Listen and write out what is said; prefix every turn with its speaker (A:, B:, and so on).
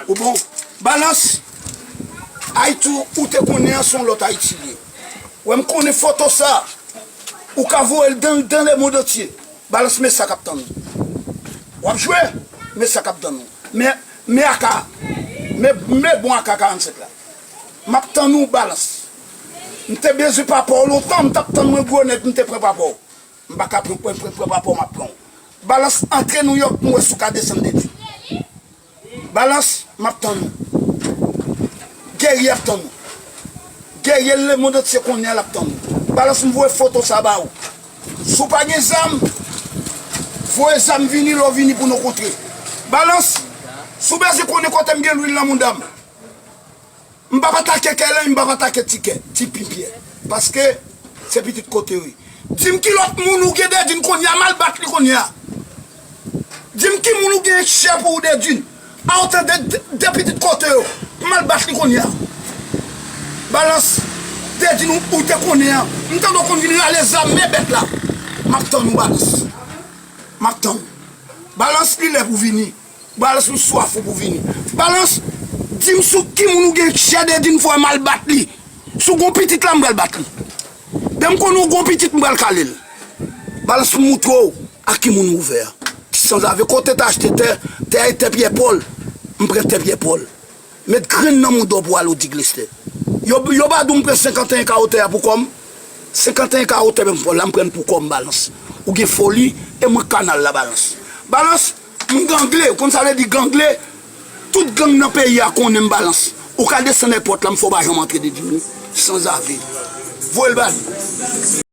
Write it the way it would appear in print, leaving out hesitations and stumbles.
A: Ou bon, balance. Haïti ou te connais son l'autre Haïti. Ou me connais photo ça. Ou ka voye dans le monde entier. Balance mais ça capte nous. Ou jouer mais ça capte nous. Mais aka mais bon aka 47 là. M'attend nous balance. M'te besoin pas pour longtemps, m'attend nous gros net m'te préparé pour. M'pa préparer pour m'apprendre. Balance entre New York nous sous ka descendre de balance m'attend nous. Guerrier attend nous. Guerrier le monde entier qu'on est là attend nous. Balance m'voie photo ça ba ou. Sou pas gen zam. Voye zam vini lo vini pour nous contrer. Balance sou besoin qu'on est côté m'gen l'huile là mon dame. M'pa pas attaquer quelqu'un, m'pa pas attaquer ti pipier parce que c'est petit côté oui. Dim ki l'autre moun ou gen de din kon ya mal bat li kon ya. Dim ki moun ou gen chè pour de din. A autant de petit côté mal bat li kon ya. Balance de din ou te kon ya. M'tando kon vini les âmes bête là. M'attend nous balance. M'attend. Balance li le pour venir. Balance nous soif pour venir. Balance dim sou ki moun ou gen chè de din faut mal bat li. Sou gon petit la m'bal bat li. Dem kon nou gon petit m'bal kalil. Balance moutro à qui moun ouvert. Sans avec côté t'acheter te pied Paul. M'prête pied Paul. Mettre grain dans mon dos pour aller au digliste. Yo ba dou m'prête 51 carotte pour comme 51 carotte même pour là m'prenne pour comme balance. Ou gen folie et mon canal la balance. Balance m'ganglé comme ça veut dire ganglé tout gang dans pays a qu'on aime balance. Ou ka descendre porte là m'fò pas jamais entrer de sans avis. Voyez le bal.